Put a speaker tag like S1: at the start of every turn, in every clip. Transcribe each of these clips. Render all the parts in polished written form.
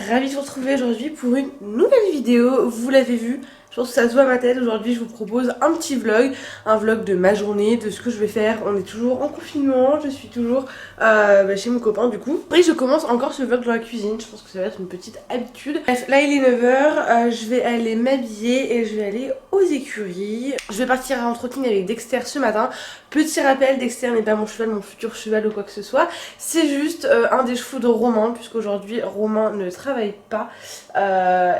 S1: ravie de vous retrouver aujourd'hui pour une nouvelle vidéo. Vous l'avez vu, je pense que ça se voit à ma tête. Aujourd'hui je vous propose un petit vlog, un vlog de ma journée, de ce que je vais faire. On est toujours en confinement, je suis toujours chez mon copain du coup. Et je commence encore ce vlog dans la cuisine, je pense que ça va être une petite habitude. Bref, là il est 9h, je vais aller m'habiller et je vais aller aux écuries. Je vais partir en trotting avec Dexter ce matin. Petit rappel, Dexter n'est pas mon cheval, mon futur cheval ou quoi que ce soit. C'est juste un des chevaux de Romain, puisqu'aujourd'hui Romain ne travaille pas.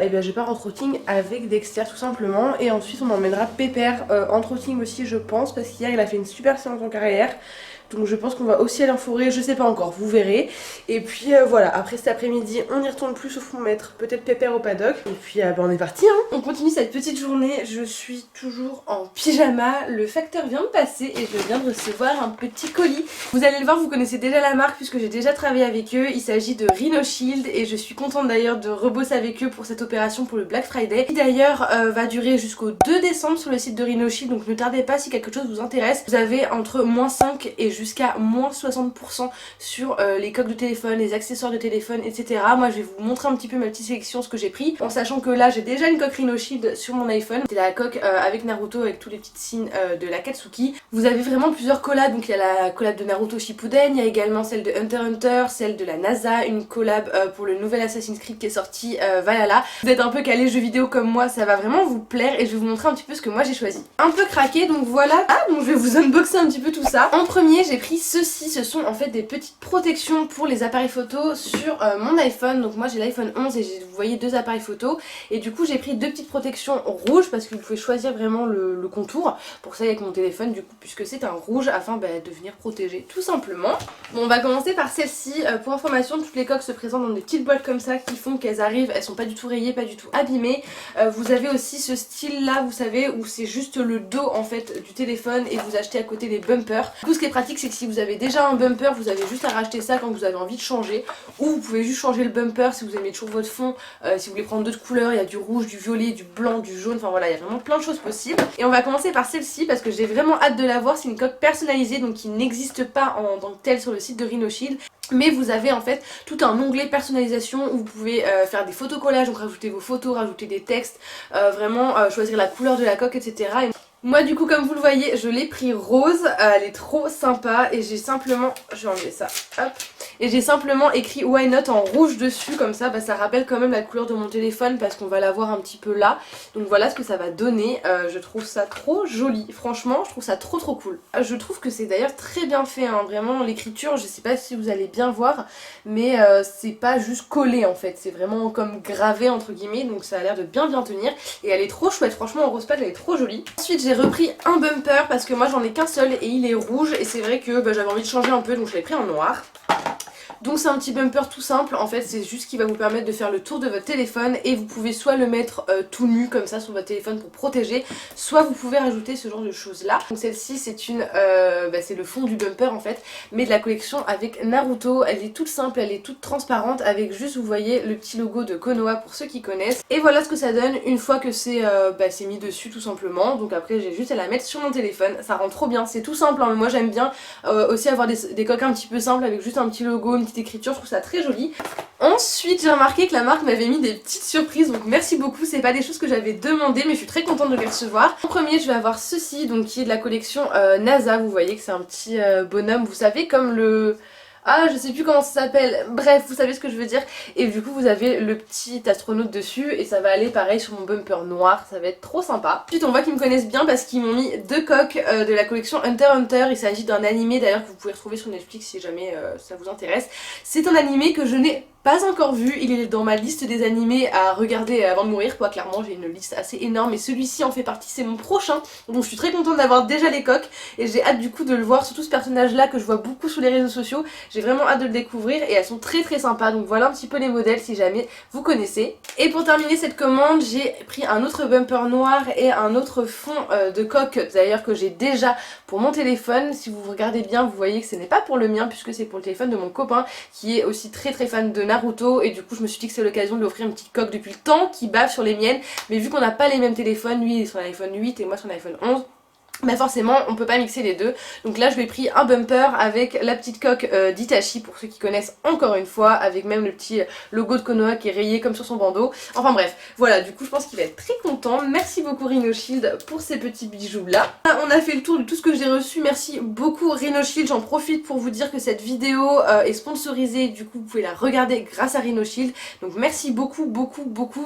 S1: Et bien je pars en trotting avec Dexter tout simplement. Et ensuite on emmènera Pépère en trotting aussi je pense, parce qu'hier il a fait une super séance en carrière. Donc je pense qu'on va aussi aller en forêt, je sais pas encore, vous verrez. Et puis voilà, après cet après-midi, on y retourne plus au fond mettre peut-être Pépère au paddock. Et puis on est parti hein. On continue cette petite journée, je suis toujours en pyjama. Le facteur vient de passer et je viens de recevoir un petit colis. Vous allez le voir, vous connaissez déjà la marque puisque j'ai déjà travaillé avec eux. Il s'agit de Rhino Shield et je suis contente d'ailleurs de rebosser avec eux pour cette opération pour le Black Friday. Qui d'ailleurs va durer jusqu'au 2 décembre sur le site de Rhino Shield, donc ne tardez pas si quelque chose vous intéresse. Vous avez entre -5 et jusqu'à -60% sur les coques de téléphone, les accessoires de téléphone, etc. Moi je vais vous montrer un petit peu ma petite sélection, ce que j'ai pris, en sachant que là j'ai déjà une coque Rhino Shield sur mon iPhone. C'est la coque avec Naruto, avec tous les petits signes de l'Akatsuki. Vous avez vraiment plusieurs collabs, donc il y a la collab de Naruto Shippuden, il y a également celle de Hunter x Hunter, celle de la NASA, une collab pour le nouvel Assassin's Creed qui est sorti, Valhalla. Vous êtes un peu calé jeux vidéo comme moi, ça va vraiment vous plaire et je vais vous montrer un petit peu ce que moi j'ai choisi. Un peu craqué, donc voilà. Donc je vais vous unboxer un petit peu tout ça. En premier j'ai pris ceci, ce sont en fait des petites protections pour les appareils photo sur mon iPhone. Donc moi j'ai l'iPhone 11 et vous voyez deux appareils photo et du coup j'ai pris deux petites protections rouges parce que vous pouvez choisir vraiment le contour. Pour ça avec mon téléphone du coup, puisque c'est un rouge afin de venir protéger tout simplement. Bon, on va commencer par celle-ci. Pour information, toutes les coques se présentent dans des petites boîtes comme ça qui font qu'elles arrivent, elles sont pas du tout rayées, pas du tout abîmées. Vous avez aussi ce style là, vous savez, où c'est juste le dos en fait du téléphone et vous achetez à côté des bumpers. Du coup ce qui est pratique c'est que si vous avez déjà un bumper, vous avez juste à racheter ça quand vous avez envie de changer, ou vous pouvez juste changer le bumper si vous aimez toujours votre fond. Si vous voulez prendre d'autres couleurs, il y a du rouge, du violet, du blanc, du jaune, enfin voilà, il y a vraiment plein de choses possibles. Et on va commencer par celle-ci parce que j'ai vraiment hâte de la voir. C'est une coque personnalisée donc qui n'existe pas en tant que telle sur le site de Rhino Shield. Mais vous avez en fait tout un onglet personnalisation où vous pouvez faire des photocollages, donc rajouter vos photos, rajouter des textes, vraiment choisir la couleur de la coque, etc. Et moi du coup comme vous le voyez je l'ai pris rose, elle est trop sympa et j'ai simplement, je vais enlever ça, hop, et j'ai simplement écrit Why Not en rouge dessus comme ça, ça rappelle quand même la couleur de mon téléphone parce qu'on va la voir un petit peu là. Donc voilà ce que ça va donner, je trouve ça trop joli, franchement je trouve ça trop cool. Je trouve que c'est d'ailleurs très bien fait hein, vraiment l'écriture, je sais pas si vous allez bien voir mais c'est pas juste collé en fait, c'est vraiment comme gravé entre guillemets, donc ça a l'air de bien tenir et elle est trop chouette, franchement en rose pâte elle est trop jolie. Ensuite j'ai repris un bumper parce que moi j'en ai qu'un seul et il est rouge et c'est vrai que j'avais envie de changer un peu donc je l'ai pris en noir. Donc c'est un petit bumper tout simple, en fait c'est juste qui va vous permettre de faire le tour de votre téléphone et vous pouvez soit le mettre tout nu comme ça sur votre téléphone pour protéger, soit vous pouvez rajouter ce genre de choses là. Donc celle-ci c'est une, c'est le fond du bumper en fait, mais de la collection avec Naruto. Elle est toute simple, elle est toute transparente avec juste vous voyez le petit logo de Konoha pour ceux qui connaissent. Et voilà ce que ça donne une fois que c'est mis dessus tout simplement. Donc après j'ai juste à la mettre sur mon téléphone, ça rend trop bien, c'est tout simple hein, mais moi j'aime bien aussi avoir des coques un petit peu simples avec juste un petit logo, une petite écriture, je trouve ça très joli. Ensuite j'ai remarqué que la marque m'avait mis des petites surprises donc merci beaucoup, c'est pas des choses que j'avais demandé mais je suis très contente de les recevoir. En premier je vais avoir ceci donc qui est de la collection NASA, vous voyez que c'est un petit bonhomme, vous savez comme le... Ah je sais plus comment ça s'appelle, bref vous savez ce que je veux dire. Et du coup vous avez le petit astronaute dessus et ça va aller pareil sur mon bumper noir, ça va être trop sympa. Ensuite on voit qu'ils me connaissent bien parce qu'ils m'ont mis deux coques de la collection Hunter x Hunter. Il s'agit d'un animé d'ailleurs que vous pouvez retrouver sur Netflix si jamais ça vous intéresse. C'est un animé que je n'ai pas encore vu, il est dans ma liste des animés à regarder avant de mourir quoi, clairement j'ai une liste assez énorme et celui-ci en fait partie, c'est mon prochain. Donc je suis très contente d'avoir déjà les coques et j'ai hâte du coup de le voir, surtout ce personnage là que je vois beaucoup sur les réseaux sociaux. J'ai vraiment hâte de le découvrir et elles sont très sympas, donc voilà un petit peu les modèles si jamais vous connaissez. Et pour terminer cette commande j'ai pris un autre bumper noir et un autre fond de coque d'ailleurs que j'ai déjà pour mon téléphone. Si vous regardez bien vous voyez que ce n'est pas pour le mien puisque c'est pour le téléphone de mon copain qui est aussi très fan de Naruto et du coup je me suis dit que c'est l'occasion de lui offrir une petite coque depuis le temps qui bave sur les miennes, mais vu qu'on n'a pas les mêmes téléphones, lui il est sur l'iPhone 8 et moi sur l'iPhone 11, bah forcément on peut pas mixer les deux. Donc là je m'ai pris un bumper avec la petite coque d'Hitachi pour ceux qui connaissent, encore une fois, avec même le petit logo de Konoha qui est rayé comme sur son bandeau. Enfin bref, voilà, du coup je pense qu'il va être très content. Merci beaucoup Rhino Shield pour ces petits bijoux là. On a fait le tour de tout ce que j'ai reçu, merci beaucoup Rhino Shield. J'en profite pour vous dire que cette vidéo est sponsorisée, du coup vous pouvez la regarder grâce à Rhino Shield. Donc merci beaucoup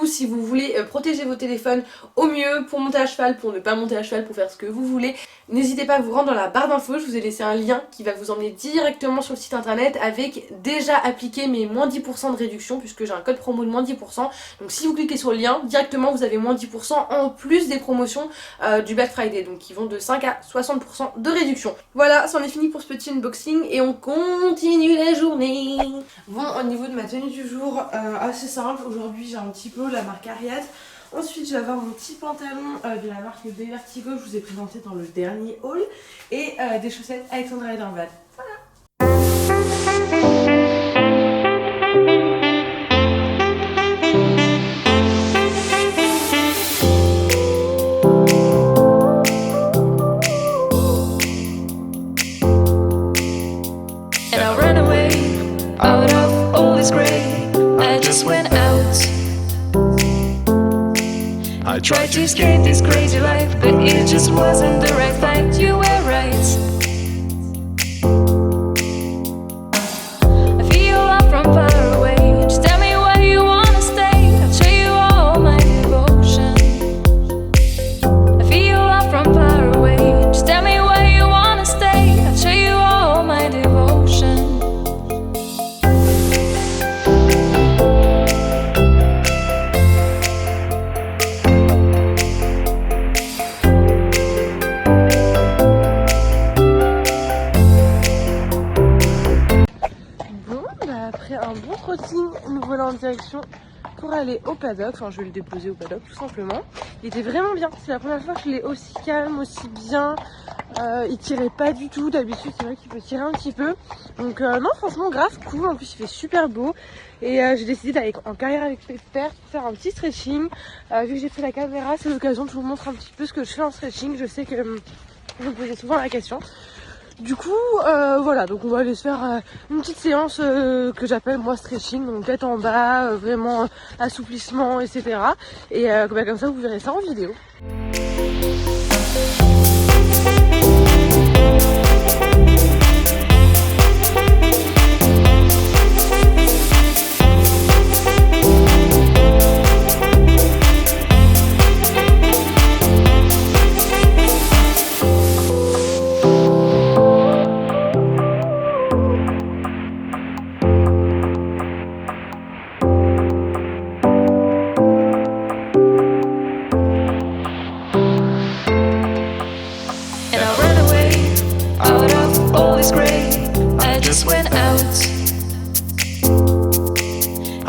S1: si vous voulez protéger vos téléphones au mieux pour monter à cheval, pour ne pas monter à cheval, pour faire ce que vous voulez. N'hésitez pas à vous rendre dans la barre d'infos, je vous ai laissé un lien qui va vous emmener directement sur le site internet avec déjà appliqué mes moins 10% de réduction puisque j'ai un code promo de moins 10%. Donc si vous cliquez sur le lien, directement vous avez moins 10% en plus des promotions du Black Friday, donc qui vont de 5 à 60% de réduction. Voilà, c'en est fini pour ce petit unboxing et on continue la journée. Bon, au niveau de ma tenue du jour, assez simple, aujourd'hui j'ai un petit peu la marque Ariat. Ensuite je vais avoir mon petit pantalon de la marque Vertigo que je vous ai présenté dans le dernier haul. Et des chaussettes Alexandra Lederman. Voilà.
S2: And I ran away out of all this gray. I just went out. I tried to escape this crazy life, but it just wasn't the right fight. You were right. I feel love from far away. Just tell me where you wanna stay. I'll show you all my devotion. I feel love from far away. Just tell me where you wanna stay. I'll show you all my devotion.
S1: Un bon trotting, nous voilà en direction pour aller au paddock. Enfin, je vais le déposer au paddock tout simplement. Il était vraiment bien, c'est la première fois que je l'ai aussi calme, aussi bien. Il tirait pas du tout, d'habitude c'est vrai qu'il peut tirer un petit peu. Donc non, franchement grave cool, en plus il fait super beau. Et j'ai décidé d'aller en carrière avec Pépère pour faire un petit stretching. Vu que j'ai pris la caméra, c'est l'occasion de vous montrer un petit peu ce que je fais en stretching. Je sais que vous me posez souvent la question. Du coup, voilà, donc on va aller se faire une petite séance que j'appelle moi stretching, donc tête en bas, vraiment assouplissement, etc. Et comme ça, vous verrez ça en vidéo.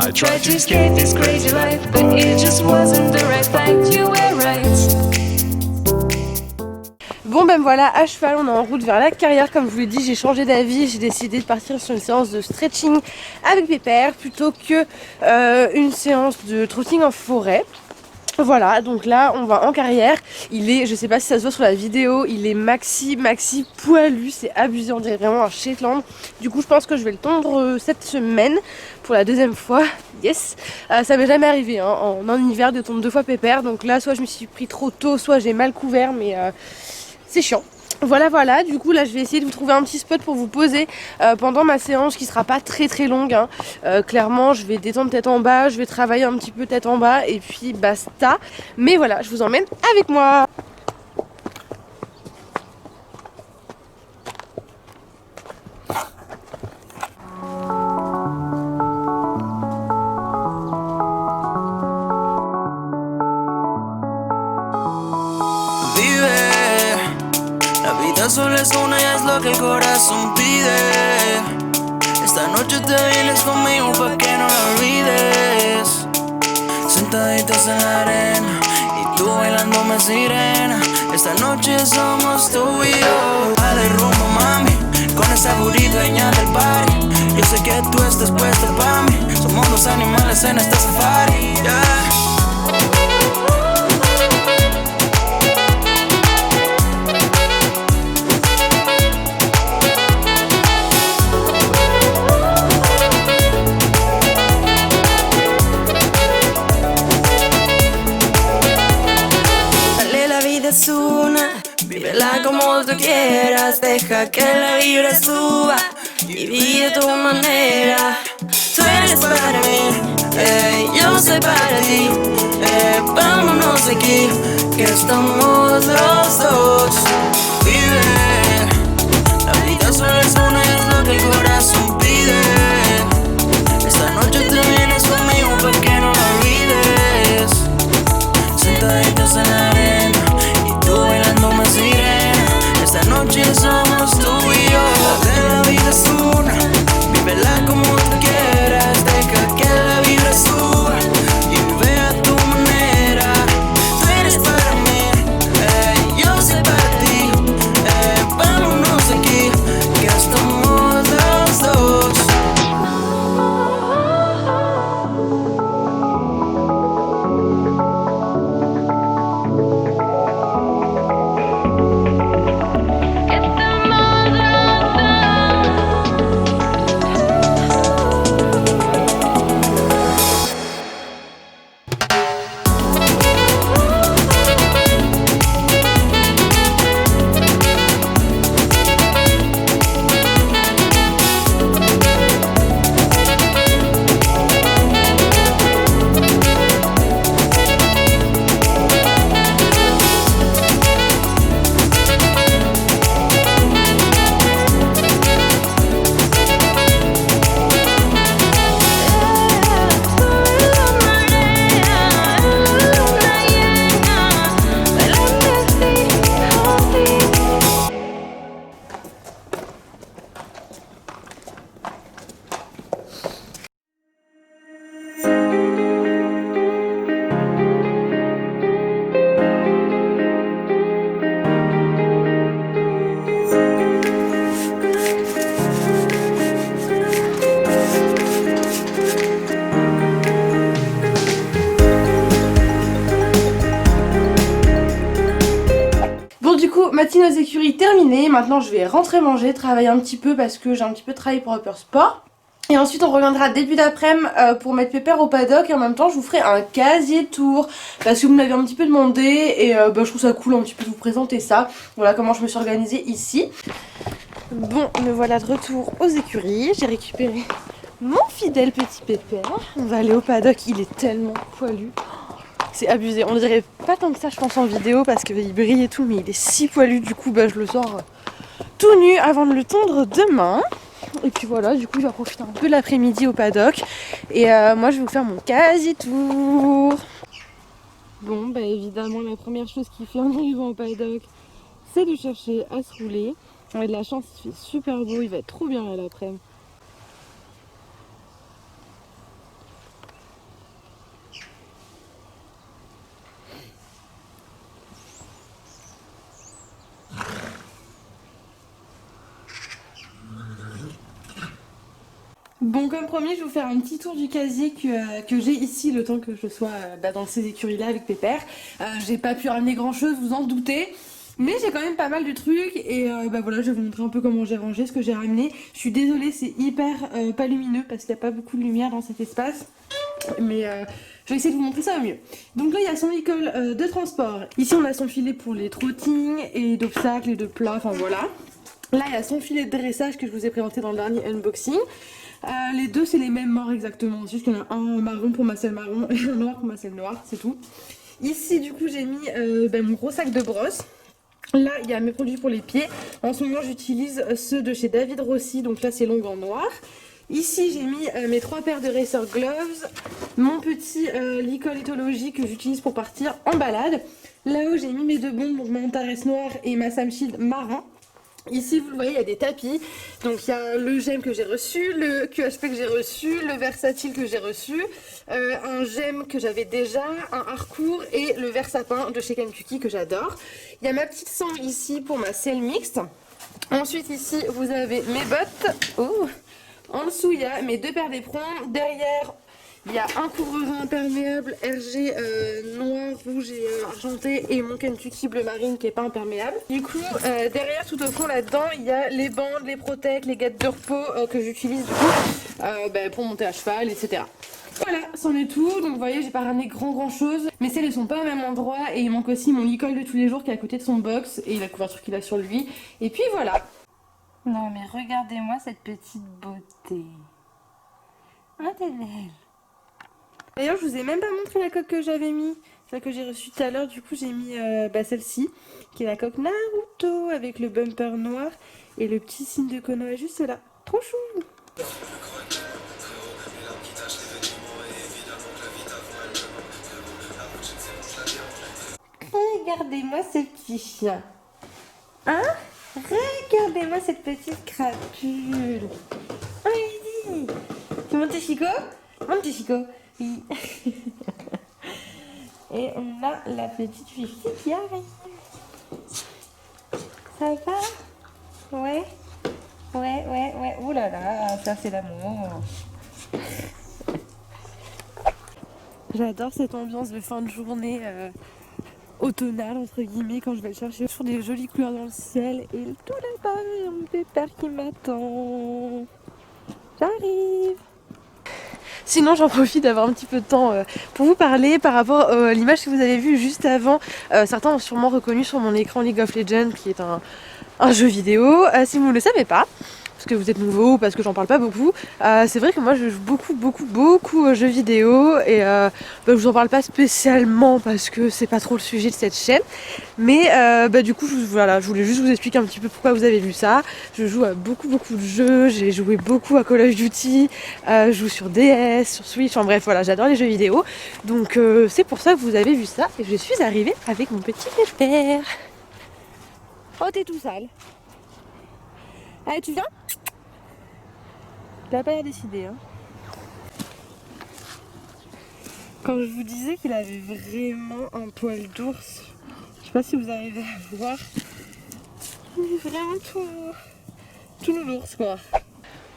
S2: I tried to escape this crazy life, but it just wasn't the right fight. You were right.
S1: Bon ben voilà, à cheval, on est en route vers la carrière. Comme je vous l'ai dit, j'ai changé d'avis, j'ai décidé de partir sur une séance de stretching avec Pépère plutôt que une séance de trotting en forêt. Voilà, donc là on va en carrière. Il est, je sais pas si ça se voit sur la vidéo, il est maxi poilu, c'est abusé, on dirait vraiment un Shetland. Du coup je pense que je vais le tondre cette semaine pour la deuxième fois. Yes, ça m'est jamais arrivé hein, en hiver de tondre 2 fois Pépère. Donc là soit je me suis pris trop tôt, soit j'ai mal couvert, mais c'est chiant. Voilà, du coup là je vais essayer de vous trouver un petit spot pour vous poser pendant ma séance qui sera pas très longue hein. Clairement je vais détendre tête en bas, je vais travailler un petit peu tête en bas et puis basta. Mais voilà, je vous emmène avec moi.
S3: Solo es una y es lo que el corazón pide. Esta noche te vienes conmigo pa' que no la olvides. Sentaditas en la arena y tú bailándome sirena. Esta noche somos tú y yo. Dale rumbo mami, con esa booty dueña del party. Yo sé que tú estás puesta pa' mí. Somos 2 animales en este safari, yeah. es una, vívela como tú quieras, deja que la vibra suba y vive tu manera. Tú eres para mí, yo soy para ti, vámonos de aquí, que estamos los dos. Vive, la vida solo es una, es lo que el corazón pide. Esta noche te vienes conmigo pa' que no la olvides. Sentaditos en la arena y tú bailando más sirena. Esta noche somos tú y yo. La vida es una, vívela como tú quieras, deja que la vibra suba y vive a tu manera. Tú eres para mí, yo soy para ti, vámonos de aquí, que estamos los dos.
S1: Matinée aux écuries terminée, maintenant je vais rentrer manger, travailler un petit peu parce que j'ai un petit peu travaillé pour Upper Sport. Et ensuite on reviendra début d'après-midi pour mettre Pépère au paddock et en même temps je vous ferai un casier tour parce que vous me l'avez un petit peu demandé et je trouve ça cool un petit peu de vous présenter ça. Voilà comment je me suis organisée ici. Bon, me voilà de retour aux écuries, j'ai récupéré mon fidèle petit Pépère. On va aller au paddock, il est tellement poilu. C'est abusé, on dirait pas tant que ça je pense en vidéo parce qu'il brille et tout, mais il est si poilu, du coup je le sors tout nu avant de le tondre demain. Et puis voilà, du coup il va profiter un peu de l'après-midi au paddock. Et moi je vais vous faire mon quasi tour. Bon bah évidemment la première chose qu'il fait en arrivant au paddock, c'est de chercher à se rouler. On a de la chance, il fait super beau, il va être trop bien là l'après-midi. Bon, comme promis, je vais vous faire un petit tour du casier que j'ai ici, le temps que je sois dans ces écuries-là avec Pépère. J'ai pas pu ramener grand-chose, vous en doutez, mais j'ai quand même pas mal de trucs et voilà, je vais vous montrer un peu comment j'ai rangé, ce que j'ai ramené. Je suis désolée, c'est hyper pas lumineux parce qu'il n'y a pas beaucoup de lumière dans cet espace, mais je vais essayer de vous montrer ça au mieux. Donc là, il y a son école de transport. Ici, on a son filet pour les trottings et d'obstacles et de plats, enfin voilà. Là, il y a son filet de dressage que je vous ai présenté dans le dernier unboxing. Les deux c'est les mêmes morts exactement, c'est juste qu'il y en a un marron pour ma selle marron et un noir pour ma selle noire, c'est tout. Ici du coup j'ai mis mon gros sac de brosse. Là il y a mes produits pour les pieds. En ce moment j'utilise ceux de chez David Rossi, donc là c'est long en noir. Ici j'ai mis mes 3 paires de Racer Gloves, mon petit licol éthologie que j'utilise pour partir en balade. Là-haut j'ai mis mes 2 bombes, donc ma Antares noire et ma Sam Shield marron. Ici vous le voyez, il y a des tapis, donc il y a le gemme que j'ai reçu, le QHP que j'ai reçu, le versatile que j'ai reçu, un gemme que j'avais déjà, un harcourt et le versapin de chez Kentucky que j'adore. Il y a ma petite sangle ici pour ma selle mixte. Ensuite ici vous avez mes bottes, en dessous il y a mes 2 paires d'éperons, derrière il y a un couvre-rein imperméable RG noir, rouge et argenté et mon Kentucky bleu marine qui n'est pas imperméable. Du coup, derrière tout au fond là-dedans, il y a les bandes, les protèques, les guettes de repos que j'utilise du coup pour monter à cheval, etc. Voilà, c'en est tout. Donc vous voyez, j'ai pas ramené grand chose. Mais celles, elles sont pas au même endroit. Et il manque aussi mon lit-colle de tous les jours qui est à côté de son box. Et la couverture qu'il a sur lui. Et puis voilà.
S4: Non mais regardez-moi cette petite beauté. Ah, t'es belle.
S1: D'ailleurs, je vous ai même pas montré la coque que j'avais mis. Celle que j'ai reçue tout à l'heure, du coup, j'ai mis celle-ci, qui est la coque Naruto, avec le bumper noir et le petit signe de Konoha juste là. Trop chou!
S4: Regardez-moi ce petit chien. Hein? Regardez-moi cette petite crapule. Oh, Lydie! C'est mon petit Chico? Mon petit Chico? Oui. Et on a la petite Fifi qui arrive. Ça va? Ouais? Ouais. Ouh là là, ça c'est l'amour.
S1: J'adore cette ambiance de fin de journée automnale, entre guillemets, quand je vais le chercher sur des jolies couleurs dans le ciel. Et tout là-bas, il y a mon pépère qui m'attend. J'arrive! Sinon, j'en profite d'avoir un petit peu de temps pour vous parler par rapport à l'image que vous avez vue juste avant. Certains ont sûrement reconnu sur mon écran League of Legends, qui est un jeu vidéo. Si vous ne le savez pas, parce que vous êtes nouveau ou parce que j'en parle pas beaucoup, c'est vrai que moi je joue beaucoup aux jeux vidéo et je vous en parle pas spécialement parce que c'est pas trop le sujet de cette chaîne, mais du coup voilà, je voulais juste vous expliquer un petit peu pourquoi vous avez vu ça. Je joue à beaucoup de jeux, j'ai joué beaucoup à Call of Duty, je joue sur DS, sur Switch, enfin bref voilà, j'adore les jeux vidéo, donc c'est pour ça que vous avez vu ça et je suis arrivée avec mon petit pépère. Oh, t'es tout sale. Allez, tu viens? Il a pas l'air décidé, hein. Quand je vous disais qu'il avait vraiment un poil d'ours, je sais pas si vous arrivez à voir, il est vraiment tout nounours quoi.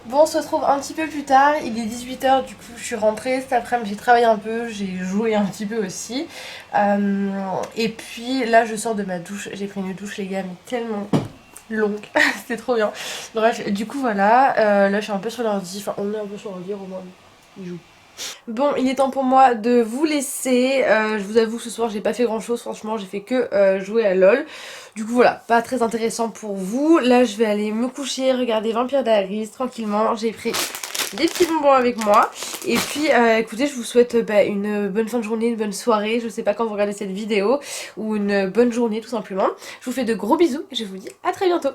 S1: Bon, on se retrouve un petit peu plus tard, il est 18h, du coup je suis rentrée cet après-midi, j'ai travaillé un peu, j'ai joué un petit peu aussi. Et puis là je sors de ma douche, j'ai pris une douche les gars, mais tellement longue, c'était trop bien. Bref, du coup voilà, là je suis un peu sur l'ordi, enfin on est un peu sur l'ordi, au moins il joue. Bon, il est temps pour moi de vous laisser. Je vous avoue que ce soir j'ai pas fait grand chose, franchement j'ai fait que jouer à LOL. Du coup voilà, pas très intéressant pour vous. Là je vais aller me coucher, regarder Vampire Diaries tranquillement. J'ai pris des petits bonbons avec moi. Et puis écoutez, je vous souhaite une bonne fin de journée, une bonne soirée. Je sais pas quand vous regardez cette vidéo, ou une bonne journée tout simplement. Je vous fais de gros bisous et je vous dis à très bientôt.